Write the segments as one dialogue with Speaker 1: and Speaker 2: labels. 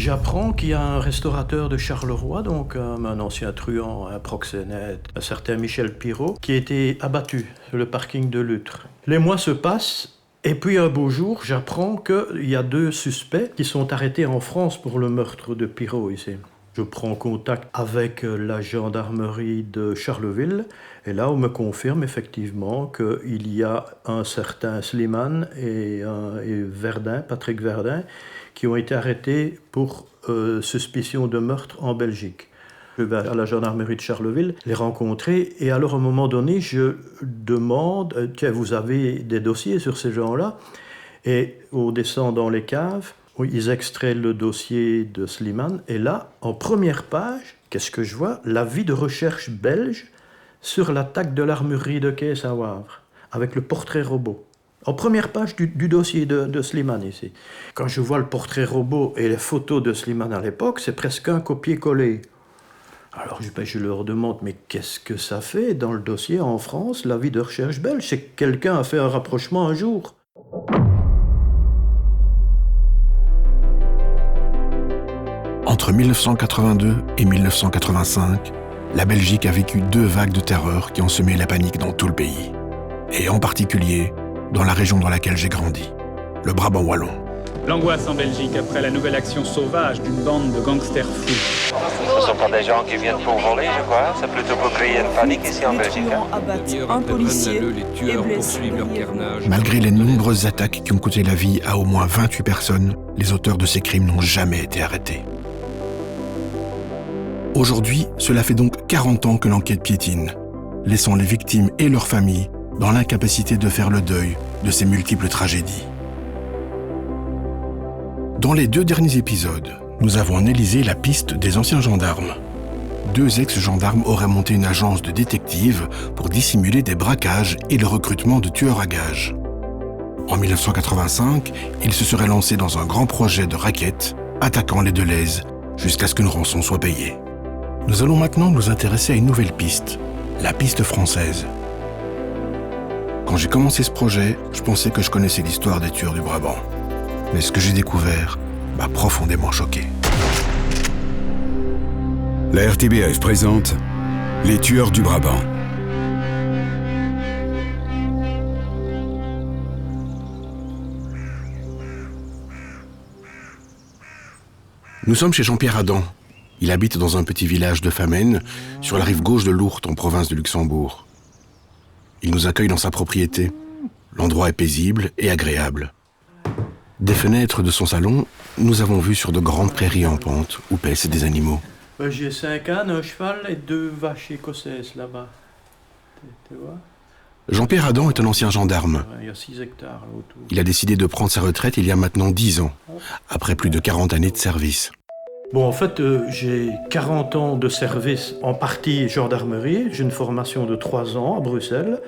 Speaker 1: J'apprends qu'il y a un restaurateur de Charleroi, donc un ancien truand, un proxénète, un certain Michel Pirot, qui a été abattu sur le parking de Lutre. Les mois se passent, et puis un beau jour, j'apprends qu'il y a 2 suspects qui sont arrêtés en France pour le meurtre de Pirot ici. Je prends contact avec la gendarmerie de Charleville, et là on me confirme effectivement qu'il y a un certain Slimane et Verdun, Patrick Verdun, qui ont été arrêtés pour suspicion de meurtre en Belgique. Je vais à la gendarmerie de Charleville les rencontrer, et alors à un moment donné, je demande « Tiens, vous avez des dossiers sur ces gens-là ?» Et on descend dans les caves, où ils extraient le dossier de Slimane, et là, en première page, qu'est-ce que je vois? L'avis de recherche belge sur l'attaque de l'armurerie de Caisse à Wavre, avec le portrait robot. En première page du dossier de Slimane ici. Quand je vois le portrait robot et les photos de Slimane à l'époque, c'est presque un copier-coller. Alors je leur demande, mais qu'est-ce que ça fait dans le dossier en France, l'avis de recherche belge? C'est que quelqu'un a fait un rapprochement un jour.
Speaker 2: Entre 1982 et 1985, la Belgique a vécu 2 vagues de terreur qui ont semé la panique dans tout le pays. Et en particulier, dans la région dans laquelle j'ai grandi, le Brabant wallon.
Speaker 3: L'angoisse en Belgique après la nouvelle action sauvage d'une bande de gangsters fous.
Speaker 4: Ce ne sont pas des gens qui viennent pour voler, je crois. C'est plutôt pour créer une panique ici en Belgique.
Speaker 5: Abattent un policier et blessent
Speaker 2: Malgré les nombreuses attaques qui ont coûté la vie à au moins 28 personnes, les auteurs de ces crimes n'ont jamais été arrêtés. Aujourd'hui, cela fait donc 40 ans que l'enquête piétine, laissant les victimes et leurs familles dans l'incapacité de faire le deuil de ces multiples tragédies. Dans les 2 derniers épisodes, nous avons analysé la piste des anciens gendarmes. 2 ex-gendarmes auraient monté une agence de détectives pour dissimuler des braquages et le recrutement de tueurs à gages. En 1985, ils se seraient lancés dans un grand projet de racket, attaquant les Deleuze, jusqu'à ce qu'une rançon soit payée. Nous allons maintenant nous intéresser à une nouvelle piste, la piste française. Quand j'ai commencé ce projet, je pensais que je connaissais l'histoire des tueurs du Brabant. Mais ce que j'ai découvert m'a profondément choqué.
Speaker 6: La RTBF présente Les tueurs du Brabant.
Speaker 2: Nous sommes chez Jean-Pierre Adam. Il habite dans un petit village de Famenne, sur la rive gauche de l'Ourthe, en province de Luxembourg. Il nous accueille dans sa propriété. L'endroit est paisible et agréable. Des fenêtres de son salon, nous avons vu sur de grandes prairies en pente où paissent des animaux.
Speaker 1: J'ai 5 ânes, un cheval et 2 vaches écossaises là-bas. Tu vois?
Speaker 2: Jean-Pierre Adam est un ancien gendarme.
Speaker 1: Il y a 6 hectares là autour.
Speaker 2: Il a décidé de prendre sa retraite il y a maintenant 10 ans, après plus de 40 années de service.
Speaker 1: Bon, en fait, j'ai 40 ans de service, en partie gendarmerie. J'ai une formation de 3 ans à Bruxelles.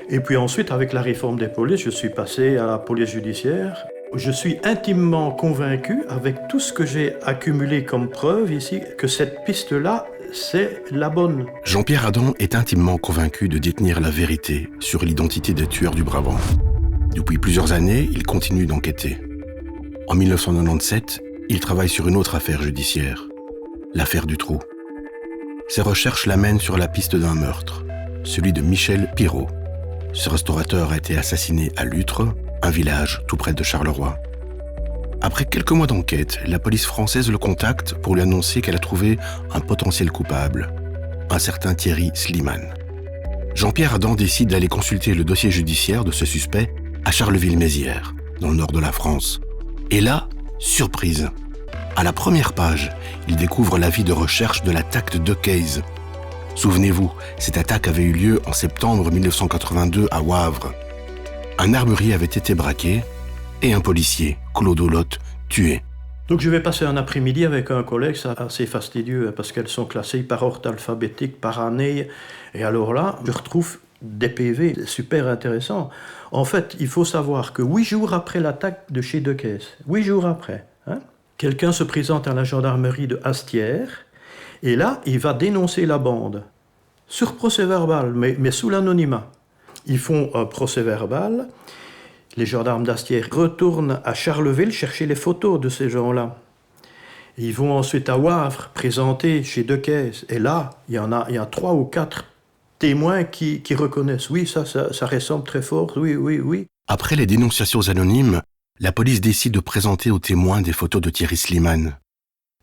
Speaker 1: Et puis ensuite, avec la réforme des polices, je suis passé à la police judiciaire. Je suis intimement convaincu, avec tout ce que j'ai accumulé comme preuve ici, que cette piste-là, c'est la bonne.
Speaker 2: Jean-Pierre Adam est intimement convaincu de détenir la vérité sur l'identité des tueurs du Brabant. Depuis plusieurs années, il continue d'enquêter. En 1997, il travaille sur une autre affaire judiciaire, l'affaire du Trou. Ses recherches l'amènent sur la piste d'un meurtre, celui de Michel Pirot. Ce restaurateur a été assassiné à Lutre, un village tout près de Charleroi. Après quelques mois d'enquête, la police française le contacte pour lui annoncer qu'elle a trouvé un potentiel coupable, un certain Thierry Slimane. Jean-Pierre Adam décide d'aller consulter le dossier judiciaire de ce suspect à Charleville-Mézières, dans le nord de la France. Et là, surprise. À la première page, il découvre l'avis de recherche de l'attaque de Decazes. Souvenez-vous, cette attaque avait eu lieu en septembre 1982 à Wavre. Un armurier avait été braqué et un policier, Claude Olotte, tué.
Speaker 1: Donc je vais passer un après-midi avec un collègue, c'est assez fastidieux parce qu'elles sont classées par ordre alphabétique, par année. Et alors là, je retrouve des PV super intéressants. En fait, il faut savoir que 8 jours après l'attaque de chez Decazes, 8 jours après, quelqu'un se présente à la gendarmerie de Hastières et là, il va dénoncer la bande. Sur procès-verbal, mais sous l'anonymat. Ils font un procès-verbal. Les gendarmes d'Hastières retournent à Charleville chercher les photos de ces gens-là. Ils vont ensuite à Wavre, présenter chez Decaise. Et là, il y a 3 ou 4 témoins qui reconnaissent. Oui, ça ressemble très fort, oui.
Speaker 2: Après les dénonciations anonymes, la police décide de présenter aux témoins des photos de Thierry Slimane.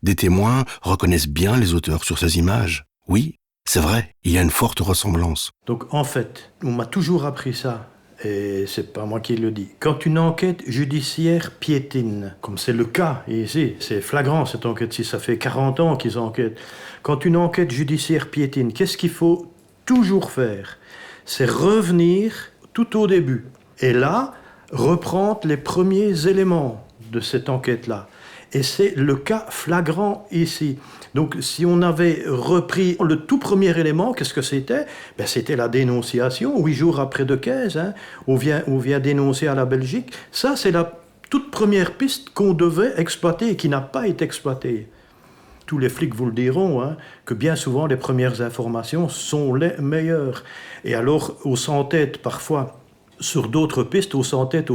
Speaker 2: Des témoins reconnaissent bien les auteurs sur ces images. Oui, c'est vrai, il y a une forte ressemblance.
Speaker 1: Donc en fait, on m'a toujours appris ça, et c'est pas moi qui le dis. Quand une enquête judiciaire piétine, comme c'est le cas ici, c'est flagrant cette enquête-ci, ça fait 40 ans qu'ils enquêtent. Quand une enquête judiciaire piétine, qu'est-ce qu'il faut toujours faire? C'est revenir tout au début. Et là, reprendre les premiers éléments de cette enquête-là. Et c'est le cas flagrant ici. Donc, si on avait repris le tout premier élément, qu'est-ce que c'était? C'était la dénonciation, 8 jours après Decaise. On vient dénoncer à la Belgique. Ça, c'est la toute première piste qu'on devait exploiter et qui n'a pas été exploitée. Tous les flics vous le diront, que bien souvent, les premières informations sont les meilleures. Et alors, on s'entête parfois sur d'autres pistes, on s'entête,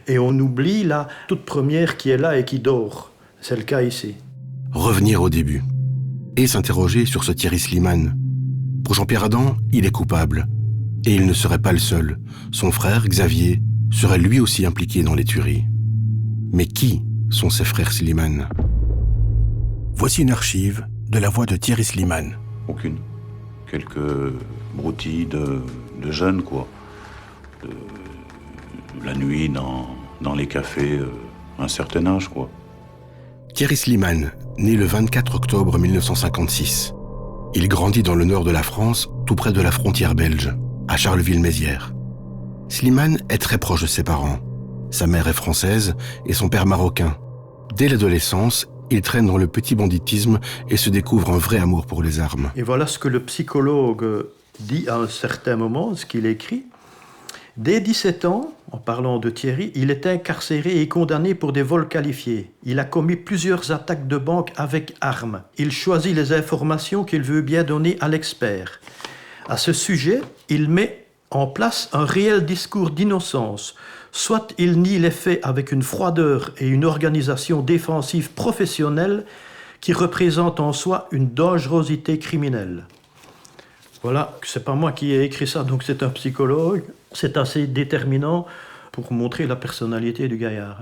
Speaker 1: et on oublie la toute première qui est là et qui dort. C'est le cas ici.
Speaker 2: Revenir au début et s'interroger sur ce Thierry Slimane. Pour Jean-Pierre Adam, il est coupable. Et il ne serait pas le seul. Son frère, Xavier, serait lui aussi impliqué dans les tueries. Mais qui sont ces frères Slimane? Voici une archive de la voix de Thierry Slimane.
Speaker 7: Aucune. Quelques broutilles de jeunes, quoi. La nuit dans les cafés, à un certain âge, quoi.
Speaker 2: Thierry Slimane, né le 24 octobre 1956. Il grandit dans le nord de la France, tout près de la frontière belge, à Charleville-Mézières. Slimane est très proche de ses parents. Sa mère est française et son père marocain. Dès l'adolescence, il traîne dans le petit banditisme et se découvre un vrai amour pour les armes.
Speaker 1: Et voilà ce que le psychologue dit à un certain moment, ce qu'il écrit. Dès 17 ans, en parlant de Thierry, il est incarcéré et condamné pour des vols qualifiés. Il a commis plusieurs attaques de banque avec armes. Il choisit les informations qu'il veut bien donner à l'expert. À ce sujet, il met en place un réel discours d'innocence. Soit il nie les faits avec une froideur et une organisation défensive professionnelle qui représente en soi une dangerosité criminelle. Voilà, c'est pas moi qui ai écrit ça, donc c'est un psychologue. C'est assez déterminant pour montrer la personnalité du gaillard.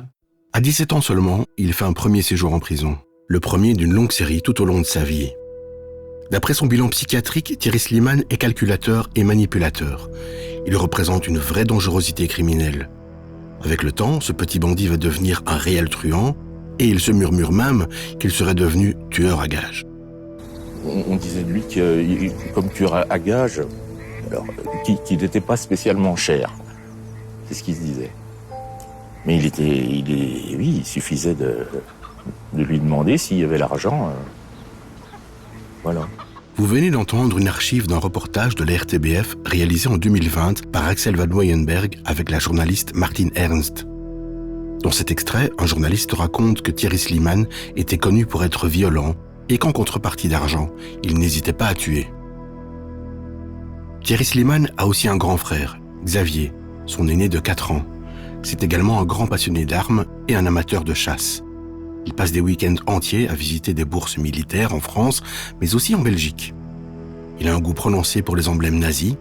Speaker 2: À 17 ans seulement, il fait un premier séjour en prison. Le premier d'une longue série tout au long de sa vie. D'après son bilan psychiatrique, Thierry Slimane est calculateur et manipulateur. Il représente une vraie dangerosité criminelle. Avec le temps, ce petit bandit va devenir un réel truand et il se murmure même qu'il serait devenu tueur à gages.
Speaker 8: On disait de lui que, comme tueur à gages, qu'il n'était pas spécialement cher. C'est ce qu'il se disait. Mais il suffisait de lui demander s'il y avait l'argent. Voilà.
Speaker 2: Vous venez d'entendre une archive d'un reportage de la RTBF réalisé en 2020 par Axel Van Wouwenberg avec la journaliste Martine Ernst. Dans cet extrait, un journaliste raconte que Thierry Slimane était connu pour être violent et qu'en contrepartie d'argent, il n'hésitait pas à tuer. Thierry Slimane a aussi un grand frère, Xavier, son aîné de 4 ans. C'est également un grand passionné d'armes et un amateur de chasse. Il passe des week-ends entiers à visiter des bourses militaires en France, mais aussi en Belgique. Il a un goût prononcé pour les emblèmes nazis.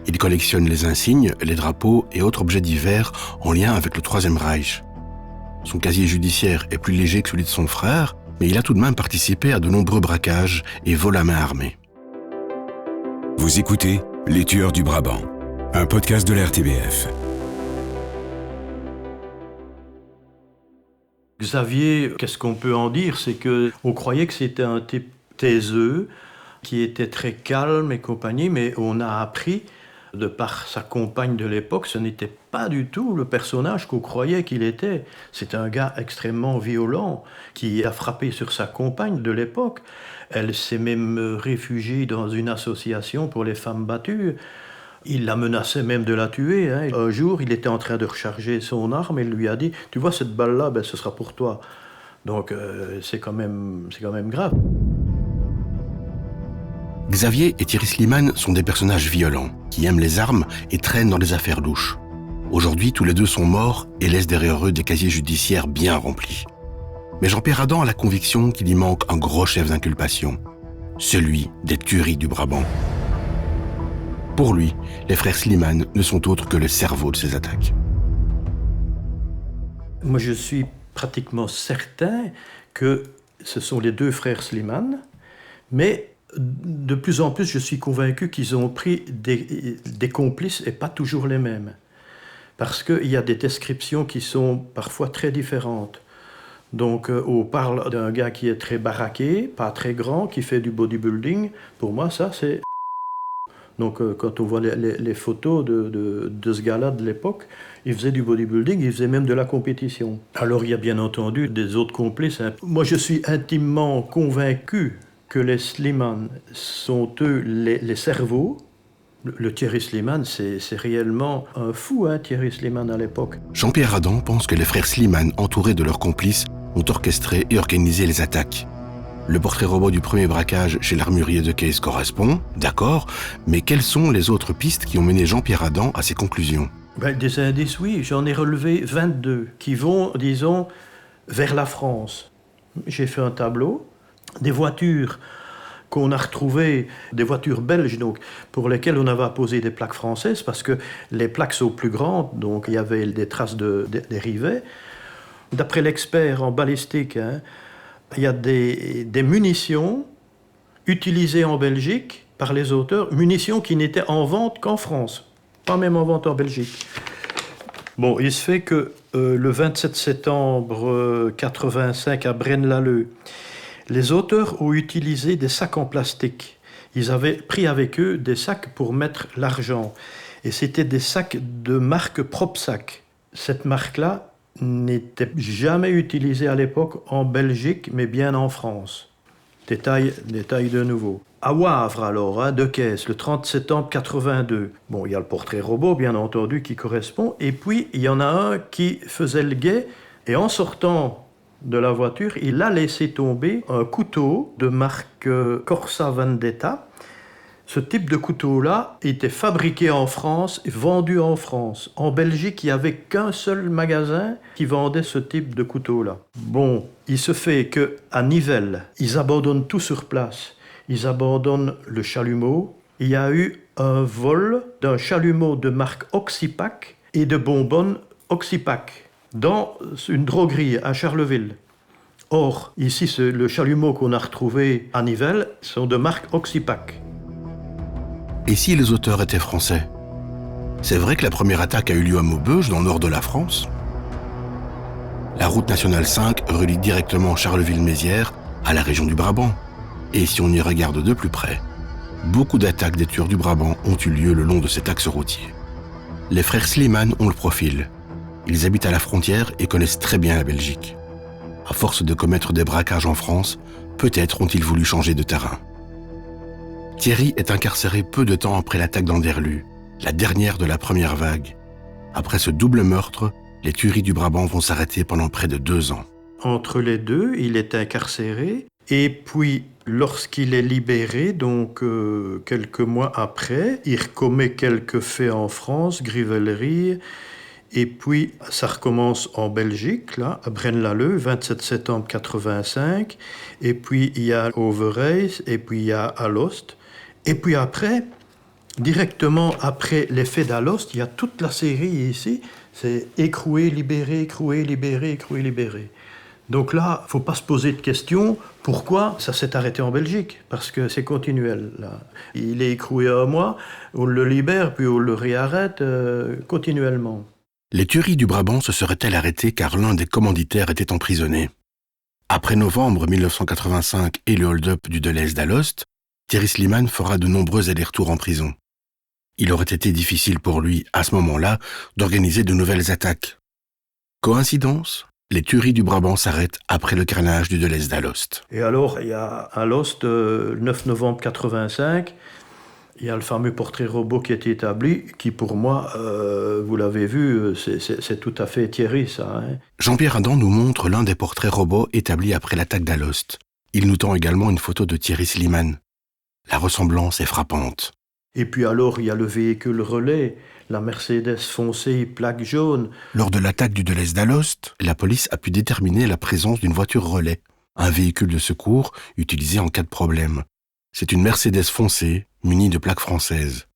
Speaker 2: Il collectionne les insignes, les drapeaux et autres objets divers en lien avec le Troisième Reich. Son casier judiciaire est plus léger que celui de son frère, mais il a tout de même participé à de nombreux braquages et vols à main armée.
Speaker 6: Vous écoutez Les Tueurs du Brabant, un podcast de la RTBF.
Speaker 1: Xavier, qu'est-ce qu'on peut en dire? C'est qu'on croyait que c'était un type taiseux, qui était très calme et compagnie, mais on a appris, de par sa compagne de l'époque, ce n'était pas du tout le personnage qu'on croyait qu'il était. C'est un gars extrêmement violent, qui a frappé sur sa compagne de l'époque. Elle s'est même réfugiée dans une association pour les femmes battues. Il la menaçait même de la tuer. Un jour, il était en train de recharger son arme et il lui a dit « Tu vois cette balle-là, ce sera pour toi. » Donc c'est quand même grave.
Speaker 2: Xavier et Thierry Slimane sont des personnages violents, qui aiment les armes et traînent dans les affaires louches. Aujourd'hui, tous les deux sont morts et laissent derrière eux des casiers judiciaires bien remplis. Mais Jean-Pierre Adam a la conviction qu'il y manque un gros chef d'inculpation, celui des tueries du Brabant. Pour lui, les frères Slimane ne sont autres que le cerveau de ces attaques.
Speaker 1: Moi, je suis pratiquement certain que ce sont les deux frères Slimane, mais de plus en plus, je suis convaincu qu'ils ont pris des complices et pas toujours les mêmes. Parce qu'il y a des descriptions qui sont parfois très différentes. Donc, on parle d'un gars qui est très baraqué, pas très grand, qui fait du bodybuilding. Pour moi, ça, c'est... Donc, quand on voit les photos de ce gars-là de l'époque, il faisait du bodybuilding, il faisait même de la compétition. Alors, il y a bien entendu des autres complices. Moi, je suis intimement convaincu que les Slimane sont eux les cerveaux. Le Thierry Slimane, c'est réellement un fou, Thierry Slimane, à l'époque.
Speaker 2: Jean-Pierre Adam pense que les frères Slimane, entourés de leurs complices, ont orchestré et organisé les attaques. Le portrait robot du premier braquage chez l'armurier de Cayce correspond, d'accord, mais quelles sont les autres pistes qui ont mené Jean-Pierre Adam à ses conclusions ?
Speaker 1: Des indices, oui, j'en ai relevé 22 qui vont, disons, vers la France. J'ai fait un tableau, des voitures qu'on a retrouvées, des voitures belges, donc, pour lesquelles on avait apposé des plaques françaises, parce que les plaques sont plus grandes, donc il y avait des traces des rivets. D'après l'expert en balistique, il y a des munitions utilisées en Belgique par les auteurs, munitions qui n'étaient en vente qu'en France, pas même en vente en Belgique. Bon, il se fait que le 27 septembre 85 à Braine-l'Alleud, les auteurs ont utilisé des sacs en plastique. Ils avaient pris avec eux des sacs pour mettre l'argent. Et c'était des sacs de marque Propsac. Cette marque-là n'était jamais utilisée à l'époque en Belgique, mais bien en France. Détail de nouveau. À Wavre, alors, de Cayce, le 30 septembre 82. Bon, il y a le portrait robot, bien entendu, qui correspond. Et puis, il y en a un qui faisait le guet. Et en sortant de la voiture, il a laissé tomber un couteau de marque Corsa Vendetta. Ce type de couteau-là était fabriqué en France et vendu en France. En Belgique, il n'y avait qu'un seul magasin qui vendait ce type de couteau-là. Bon, il se fait qu'à Nivelles, ils abandonnent tout sur place. Ils abandonnent le chalumeau. Il y a eu un vol d'un chalumeau de marque Oxypac et de bonbonnes Oxypac dans une droguerie à Charleville. Or, ici, le chalumeau qu'on a retrouvé à Nivelles sont de marque Oxypac.
Speaker 2: Et si les auteurs étaient français ? C'est vrai que la première attaque a eu lieu à Maubeuge, dans le nord de la France. La route nationale 5 relie directement Charleville-Mézières à la région du Brabant. Et si on y regarde de plus près, beaucoup d'attaques des tueurs du Brabant ont eu lieu le long de cet axe routier. Les frères Slimane ont le profil. Ils habitent à la frontière et connaissent très bien la Belgique. À force de commettre des braquages en France, peut-être ont-ils voulu changer de terrain. Thierry est incarcéré peu de temps après l'attaque d'Anderlu, la dernière de la première vague. Après ce double meurtre, les tueries du Brabant vont s'arrêter pendant près de 2 ans.
Speaker 1: Entre les deux, il est incarcéré. Et puis, lorsqu'il est libéré, donc quelques mois après, il commet quelques faits en France, grivellerie. Et puis, ça recommence en Belgique, là, à Braine-l'Alleud, 27 septembre 85. Et puis, il y a Overijse, et puis il y a Alost. Et puis après, directement après les faits d'Alost, il y a toute la série ici, c'est écroué, libéré, écroué, libéré, écroué, libéré. Donc là, il ne faut pas se poser de questions, pourquoi ça s'est arrêté en Belgique ? Parce que c'est continuel, là. Il est écroué 1 mois, on le libère, puis on le réarrête continuellement.
Speaker 2: Les tueries du Brabant se seraient-elles arrêtées car l'un des commanditaires était emprisonné ? Après novembre 1985 et le hold-up du Delhaize d'Alost, Thierry Slimane fera de nombreux allers-retours en prison. Il aurait été difficile pour lui, à ce moment-là, d'organiser de nouvelles attaques. Coïncidence ? Les tueries du Brabant s'arrêtent après le carnage du Delhaize d'Alost.
Speaker 1: Et alors, il y a Alost, le 9 novembre 85, il y a le fameux portrait robot qui est établi, qui pour moi, vous l'avez vu, c'est tout à fait Thierry, ça.
Speaker 2: Jean-Pierre Adam nous montre l'un des portraits robots établis après l'attaque d'Alost. Il nous tend également une photo de Thierry Slimane. La ressemblance est frappante.
Speaker 1: Et puis alors, il y a le véhicule relais, la Mercedes foncée plaque jaune.
Speaker 2: Lors de l'attaque du Delhaize d'Alost, la police a pu déterminer la présence d'une voiture relais, un véhicule de secours utilisé en cas de problème. C'est une Mercedes foncée munie de plaques françaises.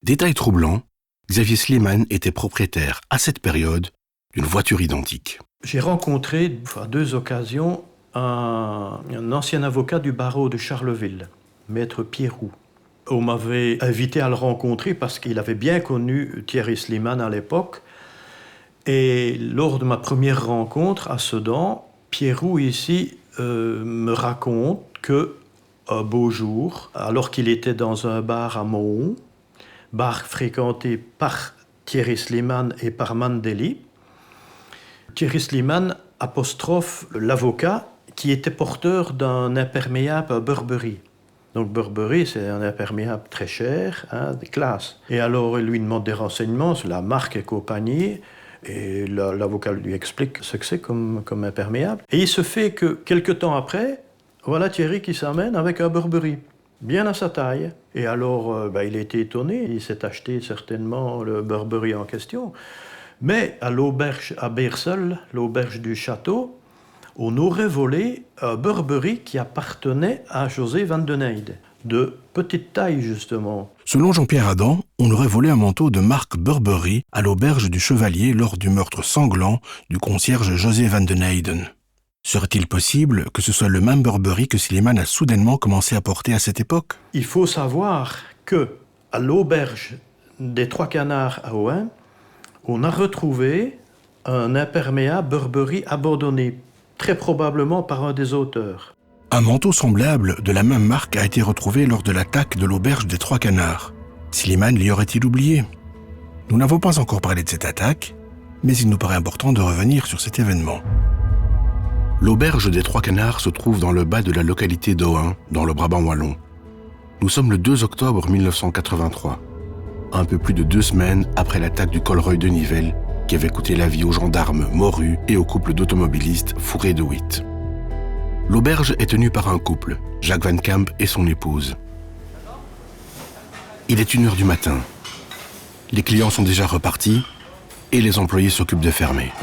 Speaker 2: Détail troublant, Xavier Slimane était propriétaire à cette période d'une voiture identique.
Speaker 1: J'ai rencontré à 2 occasions un ancien avocat du barreau de Charleville, maître Pierroux. On m'avait invité à le rencontrer parce qu'il avait bien connu Thierry Slimane à l'époque. Et lors de ma première rencontre à Sedan, Pierroux ici me raconte qu'un beau jour, alors qu'il était dans un bar à Mohon, bar fréquenté par Thierry Slimane et par Mandeli, Thierry Slimane apostrophe l'avocat qui était porteur d'un imperméable à Burberry. Donc Burberry, c'est un imperméable très cher, de classe. Et alors, il lui demande des renseignements sur la marque et compagnie, et l'avocat lui explique ce que c'est comme imperméable. Et il se fait que, quelques temps après, voilà Thierry qui s'amène avec un Burberry, bien à sa taille. Et alors, il a été étonné, il s'est acheté certainement le Burberry en question. Mais à l'auberge à Beersel, l'auberge du château, on aurait volé un Burberry qui appartenait à José van den Eynde, de petite taille justement.
Speaker 2: Selon Jean-Pierre Adam, on aurait volé un manteau de marque Burberry à l'auberge du Chevalier lors du meurtre sanglant du concierge José van den Eynde. Serait-il possible que ce soit le même Burberry que Slimane a soudainement commencé à porter à cette époque ?
Speaker 1: Il faut savoir que à l'auberge des Trois Canards à Ohain, on a retrouvé un imperméable Burberry abandonné, très probablement par un des auteurs.
Speaker 2: Un manteau semblable de la même marque a été retrouvé lors de l'attaque de l'auberge des Trois Canards. Slimane l'y aurait-il oublié ? Nous n'avons pas encore parlé de cette attaque, mais il nous paraît important de revenir sur cet événement. L'auberge des Trois Canards se trouve dans le bas de la localité d'Ohain, dans le Brabant wallon. Nous sommes le 2 octobre 1983, un peu plus de 2 semaines après l'attaque du Colreuil de Nivelles, qui avait coûté la vie aux gendarmes morus et au couple d'automobilistes Fourré de Witt. L'auberge est tenue par un couple, Jacques Van Camp et son épouse. Il est 1h du matin. Les clients sont déjà repartis et les employés s'occupent de fermer.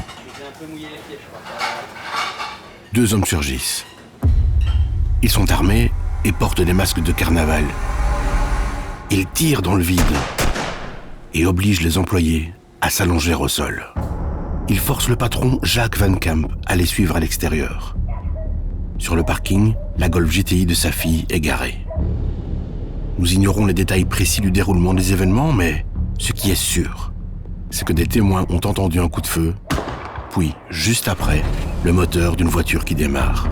Speaker 2: 2 hommes surgissent. Ils sont armés et portent des masques de carnaval. Ils tirent dans le vide et obligent les employés à s'allonger au sol. Ils forcent le patron Jacques Van Camp à les suivre à l'extérieur. Sur le parking, la Golf GTI de sa fille est garée. Nous ignorons les détails précis du déroulement des événements, mais ce qui est sûr, c'est que des témoins ont entendu un coup de feu, puis, juste après, le moteur d'une voiture qui démarre.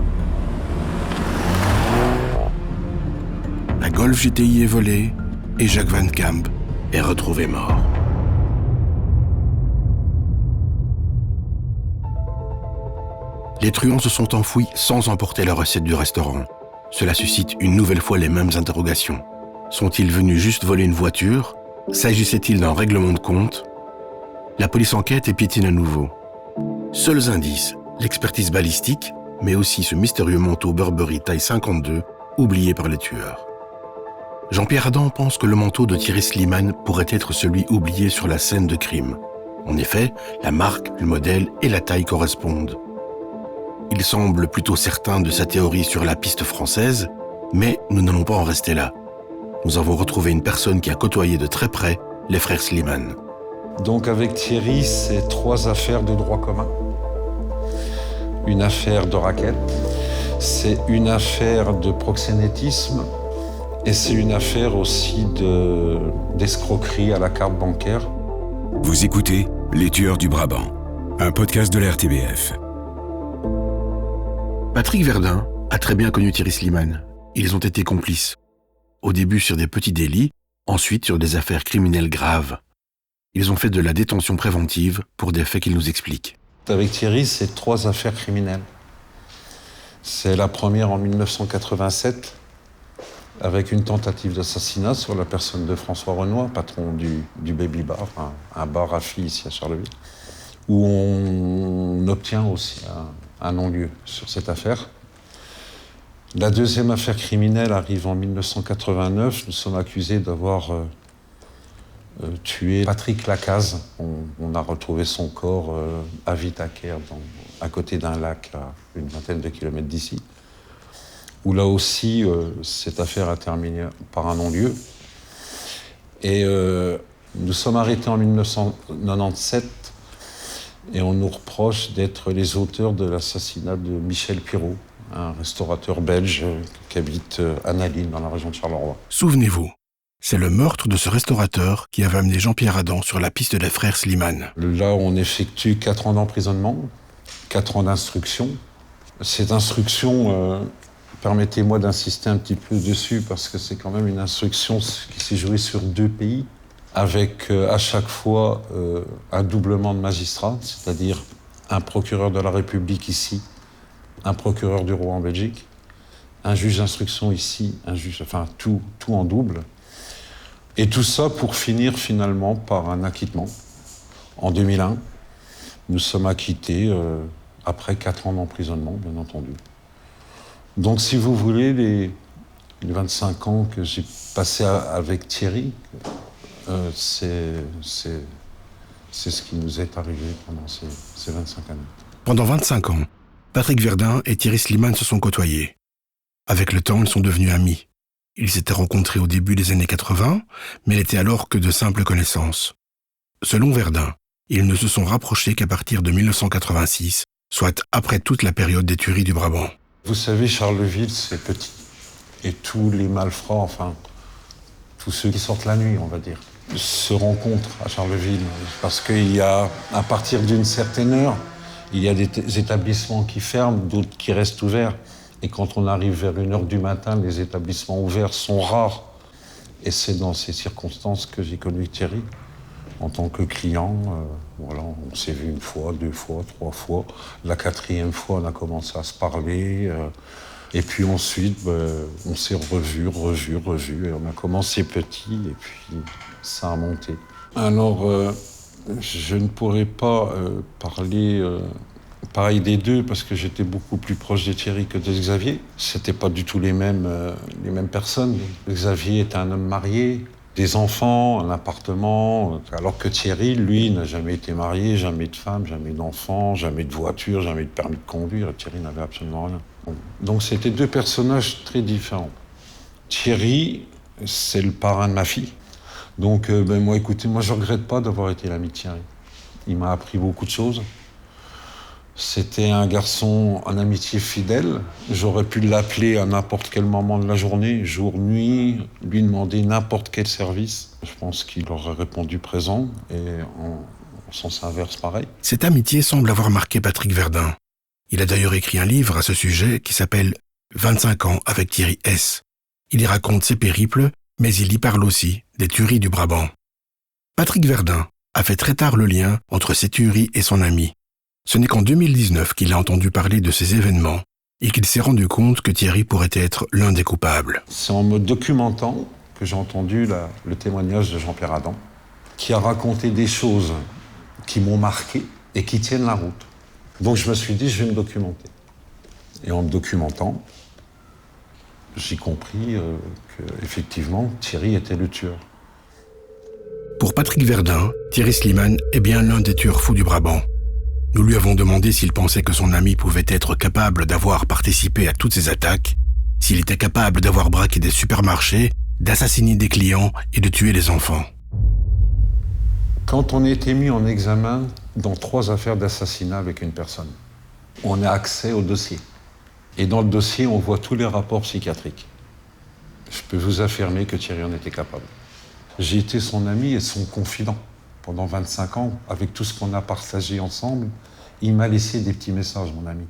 Speaker 2: La Golf GTI est volée et Jacques Van Camp est retrouvé mort. Les truands se sont enfouis sans emporter la recette du restaurant. Cela suscite une nouvelle fois les mêmes interrogations. Sont-ils venus juste voler une voiture ? S'agissait-il d'un règlement de compte ? La police enquête et piétine à nouveau. Seuls indices, l'expertise balistique, mais aussi ce mystérieux manteau Burberry taille 52, oublié par les tueurs. Jean-Pierre Adam pense que le manteau de Thierry Slimane pourrait être celui oublié sur la scène de crime. En effet, la marque, le modèle et la taille correspondent. Il semble plutôt certain de sa théorie sur la piste française, mais nous n'allons pas en rester là. Nous avons retrouvé une personne qui a côtoyé de très près les frères Slimane.
Speaker 9: Donc avec Thierry, c'est 3 affaires de droit commun. Une affaire de racket, c'est une affaire de proxénétisme et c'est une affaire aussi d'escroquerie à la carte bancaire.
Speaker 6: Vous écoutez Les Tueurs du Brabant, un podcast de la RTBF.
Speaker 2: Patrick Verdun a très bien connu Thierry Slimane. Ils ont été complices. Au début sur des petits délits, ensuite sur des affaires criminelles graves. Ils ont fait de la détention préventive pour des faits qu'il nous explique.
Speaker 9: Avec Thierry, c'est 3 affaires criminelles. C'est la première en 1987, avec une tentative d'assassinat sur la personne de François Renoir, patron du Baby Bar, un bar à filles ici à Charleville, où on obtient aussi un non-lieu sur cette affaire. La deuxième affaire criminelle arrive en 1989. Nous sommes accusés d'avoir tué Patrick Lacaze. On a retrouvé son corps à Vitaquer, à côté d'un lac à une vingtaine de kilomètres d'ici, où là aussi, cette affaire a terminé par un non-lieu. Et nous sommes arrêtés en 1997 et on nous reproche d'être les auteurs de l'assassinat de Michel Pirot, un restaurateur belge qui habite à Naline, dans la région de Charleroi.
Speaker 2: Souvenez-vous, c'est le meurtre de ce restaurateur qui avait amené Jean-Pierre Adam sur la piste des frères Slimane.
Speaker 9: Là, on effectue 4 ans d'emprisonnement, 4 ans d'instruction. Cette instruction, permettez-moi d'insister un petit peu dessus, parce que c'est quand même une instruction qui s'est jouée sur 2 pays, avec à chaque fois un doublement de magistrats, c'est-à-dire un procureur de la République ici, un procureur du roi en Belgique, un juge d'instruction ici, enfin tout en double. Et tout ça pour finir finalement par un acquittement. En 2001, nous sommes acquittés après 4 ans d'emprisonnement, bien entendu. Donc si vous voulez, les 25 ans que j'ai passés avec Thierry, c'est ce qui nous est arrivé pendant ces 25 années.
Speaker 2: Pendant 25 ans, Patrick Verdun et Thierry Slimane se sont côtoyés. Avec le temps, ils sont devenus amis. Ils s'étaient rencontrés au début des années 80, mais n'étaient alors que de simples connaissances. Selon Verdun, ils ne se sont rapprochés qu'à partir de 1986, soit après toute la période des tueries du Brabant.
Speaker 9: Vous savez, Charleville, c'est petit. Et tous les malfrats, enfin, tous ceux qui sortent la nuit, on va dire, se rencontrent à Charleville. Parce qu'il y a, à partir d'une certaine heure, il y a des établissements qui ferment, d'autres qui restent ouverts. Et quand on arrive vers 1h du matin, les établissements ouverts sont rares. Et c'est dans ces circonstances que j'ai connu Thierry. En tant que client, voilà, on s'est vu 1 fois, 2 fois, 3 fois. La 4e fois, on a commencé à se parler. Et puis ensuite, on s'est revu. Et on a commencé petit, et puis ça a monté. Alors, je ne pourrais pas parler pareil des 2, parce que j'étais beaucoup plus proche de Thierry que de Xavier. C'était pas du tout les mêmes personnes. Xavier était un homme marié, des enfants, un appartement, alors que Thierry, lui, n'a jamais été marié, jamais de femme, jamais d'enfant, jamais de voiture, jamais de permis de conduire. Thierry n'avait absolument rien. Donc c'était 2 personnages très différents. Thierry, c'est le parrain de ma fille. Donc moi, écoutez, moi je regrette pas d'avoir été l'ami de Thierry. Il m'a appris beaucoup de choses. C'était un garçon en amitié fidèle. J'aurais pu l'appeler à n'importe quel moment de la journée, jour, nuit, lui demander n'importe quel service. Je pense qu'il aurait répondu présent, et en sens inverse, pareil.
Speaker 2: Cette amitié semble avoir marqué Patrick Verdun. Il a d'ailleurs écrit un livre à ce sujet qui s'appelle « 25 ans avec Thierry S ». Il y raconte ses périples, mais il y parle aussi des tueries du Brabant. Patrick Verdun a fait très tard le lien entre ces tueries et son ami. Ce n'est qu'en 2019 qu'il a entendu parler de ces événements et qu'il s'est rendu compte que Thierry pourrait être l'un des coupables.
Speaker 9: C'est en me documentant que j'ai entendu le témoignage de Jean-Pierre Adam, qui a raconté des choses qui m'ont marqué et qui tiennent la route. Donc je me suis dit, je vais me documenter. Et en me documentant, j'ai compris qu'effectivement, Thierry était le tueur.
Speaker 2: Pour Patrick Verdun, Thierry Slimane est bien l'un des tueurs fous du Brabant. Nous lui avons demandé s'il pensait que son ami pouvait être capable d'avoir participé à toutes ces attaques, s'il était capable d'avoir braqué des supermarchés, d'assassiner des clients et de tuer les enfants.
Speaker 9: Quand on a été mis en examen dans 3 affaires d'assassinat avec une personne, on a accès au dossier. Et dans le dossier, on voit tous les rapports psychiatriques. Je peux vous affirmer que Thierry en était capable. J'ai été son ami et son confident. Pendant 25 ans, avec tout ce qu'on a partagé ensemble, il m'a laissé des petits messages, mon ami,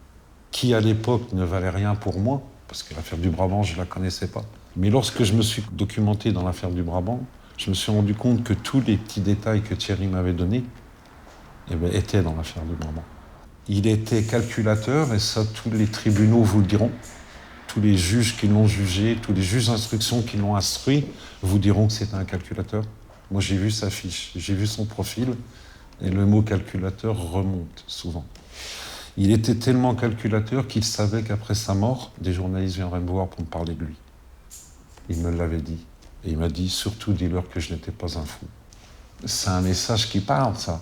Speaker 9: qui à l'époque ne valaient rien pour moi, parce que l'affaire du Brabant, je ne la connaissais pas. Mais lorsque je me suis documenté dans l'affaire du Brabant, je me suis rendu compte que tous les petits détails que Thierry m'avait donnés étaient dans l'affaire du Brabant. Il était calculateur, et ça, tous les tribunaux vous le diront. Tous les juges qui l'ont jugé, tous les juges d'instruction qui l'ont instruit, vous diront que c'était un calculateur. Moi, j'ai vu sa fiche, j'ai vu son profil, et le mot calculateur remonte souvent. Il était tellement calculateur qu'il savait qu'après sa mort, des journalistes viendraient me voir pour me parler de lui. Il me l'avait dit. Et il m'a dit, surtout dis-leur que je n'étais pas un fou. C'est un message qui parle, ça.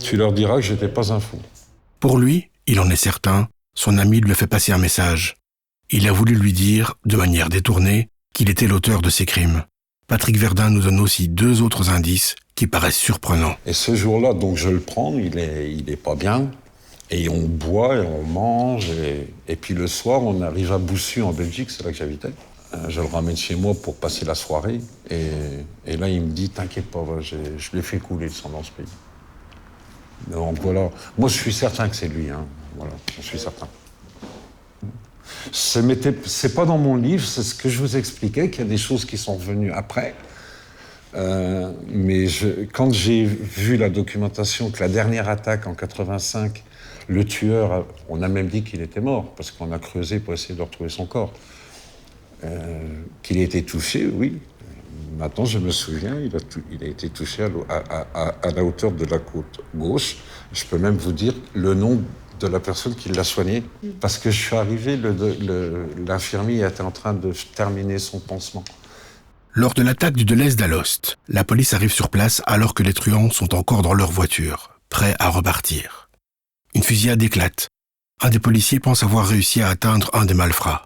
Speaker 9: Tu leur diras que j'étais pas un fou.
Speaker 2: Pour lui, il en est certain, son ami lui a fait passer un message. Il a voulu lui dire, de manière détournée, qu'il était l'auteur de ces crimes. Patrick Verdun nous donne aussi 2 autres indices qui paraissent surprenants.
Speaker 9: Et ce jour-là, donc je le prends, il est pas bien. Et on boit et on mange. Et puis le soir, on arrive à Boussu en Belgique, c'est là que j'habitais. Je le ramène chez moi pour passer la soirée. Et là, il me dit, t'inquiète pas, je l'ai fait couler le sang dans ce pays. Donc voilà. Moi, je suis certain que c'est lui. Hein. Voilà, j'en suis certain. C'est pas dans mon livre, c'est ce que je vous expliquais, qu'il y a des choses qui sont venues après. Mais quand j'ai vu la documentation que la dernière attaque en 85, le tueur, on a même dit qu'il était mort, parce qu'on a creusé pour essayer de retrouver son corps. Qu'il ait été touché, oui. Maintenant, je me souviens, il a été touché à la hauteur de la côte gauche. Je peux même vous dire le nom de la personne qui l'a soigné. Parce que je suis arrivé, l'infirmier était en train de terminer son pansement.
Speaker 2: Lors de l'attaque du Delhaize d'Alost, la police arrive sur place alors que les truands sont encore dans leur voiture, prêts à repartir. Une fusillade éclate. Un des policiers pense avoir réussi à atteindre un des malfrats.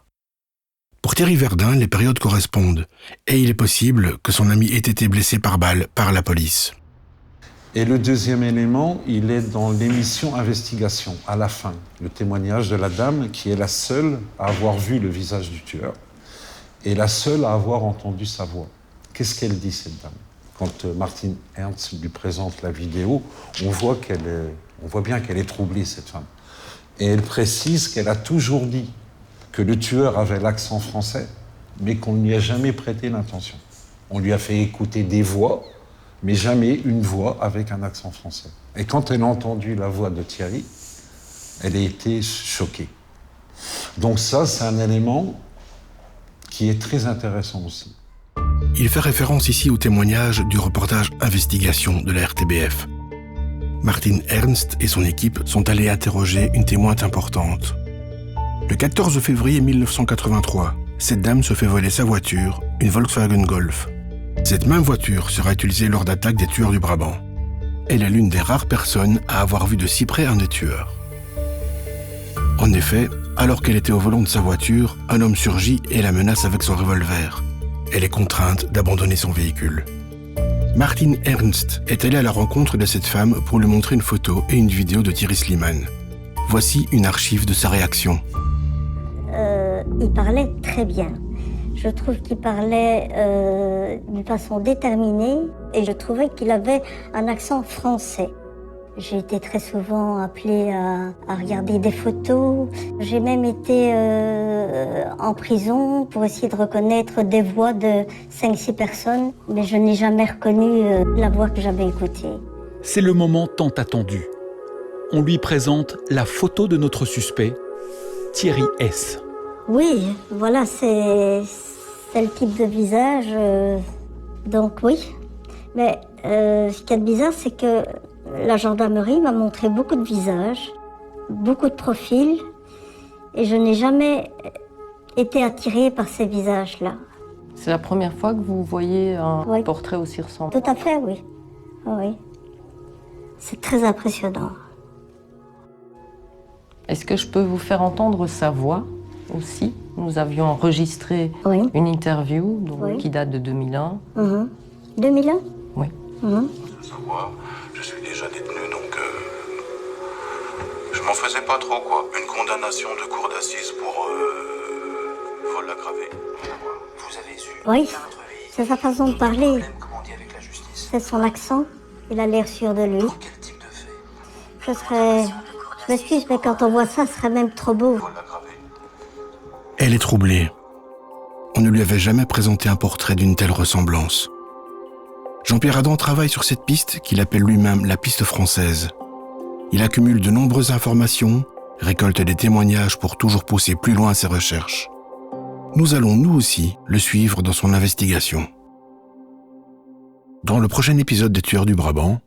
Speaker 2: Pour Thierry Verdun, les périodes correspondent, et il est possible que son ami ait été blessé par balle par la police.
Speaker 9: Et le deuxième élément, il est dans l'émission Investigation, à la fin. Le témoignage de la dame qui est la seule à avoir vu le visage du tueur et la seule à avoir entendu sa voix. Qu'est-ce qu'elle dit, cette dame ? Quand Martin Ernst lui présente la vidéo, on voit bien qu'elle est troublée, cette femme. Et elle précise qu'elle a toujours dit que le tueur avait l'accent français, mais qu'on ne lui a jamais prêté l'intention. On lui a fait écouter des voix, mais jamais une voix avec un accent français. Et quand elle a entendu la voix de Thierry, elle a été choquée. Donc ça, c'est un élément qui est très intéressant aussi.
Speaker 2: Il fait référence ici au témoignage du reportage Investigation de la RTBF. Martin Ernst et son équipe sont allés interroger une témoin importante. Le 14 février 1983, cette dame se fait voler sa voiture, une Volkswagen Golf. Cette même voiture sera utilisée lors d'attaques des tueurs du Brabant. Elle est l'une des rares personnes à avoir vu de si près un des tueurs. En effet, alors qu'elle était au volant de sa voiture, un homme surgit et la menace avec son revolver. Elle est contrainte d'abandonner son véhicule. Martin Ernst est allé à la rencontre de cette femme pour lui montrer une photo et une vidéo de Thierry Slimane. Voici une archive de sa réaction.
Speaker 10: Il parlait très bien. Je trouve qu'il parlait d'une façon déterminée et je trouvais qu'il avait un accent français. J'ai été très souvent appelée à regarder des photos. J'ai même été en prison pour essayer de reconnaître des voix de 5-6 personnes, mais je n'ai jamais reconnu la voix que j'avais écoutée.
Speaker 11: C'est le moment tant attendu. On lui présente la photo de notre suspect, Thierry S.
Speaker 10: Oui, voilà, c'est le type de visage. Donc oui, mais ce qui est bizarre, c'est que la gendarmerie m'a montré beaucoup de visages, beaucoup de profils, et je n'ai jamais été attirée par ces visages-là.
Speaker 12: C'est la première fois que vous voyez un portrait aussi ressemblant?
Speaker 10: Tout à fait, oui. Oui. C'est très impressionnant.
Speaker 12: Est-ce que je peux vous faire entendre sa voix aussi? Nous avions enregistré une interview qui date de 2001.
Speaker 10: 2001?
Speaker 12: Oui.
Speaker 13: Sa voix, je suis déjà détenu, donc je m'en faisais pas trop, quoi. Une condamnation de cour d'assises pour vol aggravé. Vous avez eu...
Speaker 10: Oui, c'est sa façon de parler. C'est son accent. Il a l'air sûr de lui. Je m'excuse, mais quand on voit ça, ce serait même trop beau.
Speaker 2: Elle est troublée. On ne lui avait jamais présenté un portrait d'une telle ressemblance. Jean-Pierre Adam travaille sur cette piste qu'il appelle lui-même la piste française. Il accumule de nombreuses informations, récolte des témoignages pour toujours pousser plus loin ses recherches. Nous allons, nous aussi, le suivre dans son investigation. Dans le prochain épisode des Tueurs du Brabant...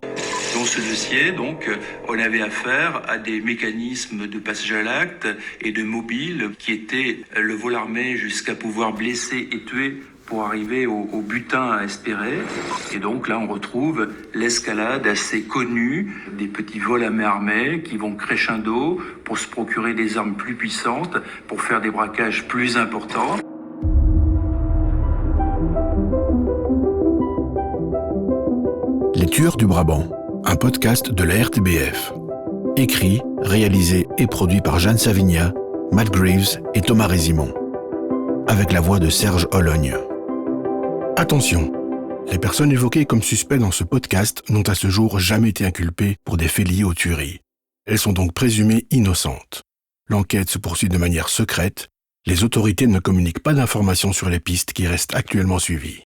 Speaker 14: Dans ce dossier, donc, on avait affaire à des mécanismes de passage à l'acte et de mobile qui étaient le vol armé jusqu'à pouvoir blesser et tuer pour arriver au butin à espérer. Et donc là, on retrouve l'escalade assez connue des petits vols à main armée qui vont crescendo pour se procurer des armes plus puissantes, pour faire des braquages plus importants.
Speaker 2: Les Tueurs du Brabant, un podcast de la RTBF. Écrit, réalisé et produit par Jeanne Savigna, Matt Greaves et Thomas Résimond. Avec la voix de Serge Ologne. Attention, les personnes évoquées comme suspects dans ce podcast n'ont à ce jour jamais été inculpées pour des faits liés aux tueries. Elles sont donc présumées innocentes. L'enquête se poursuit de manière secrète. Les autorités ne communiquent pas d'informations sur les pistes qui restent actuellement suivies.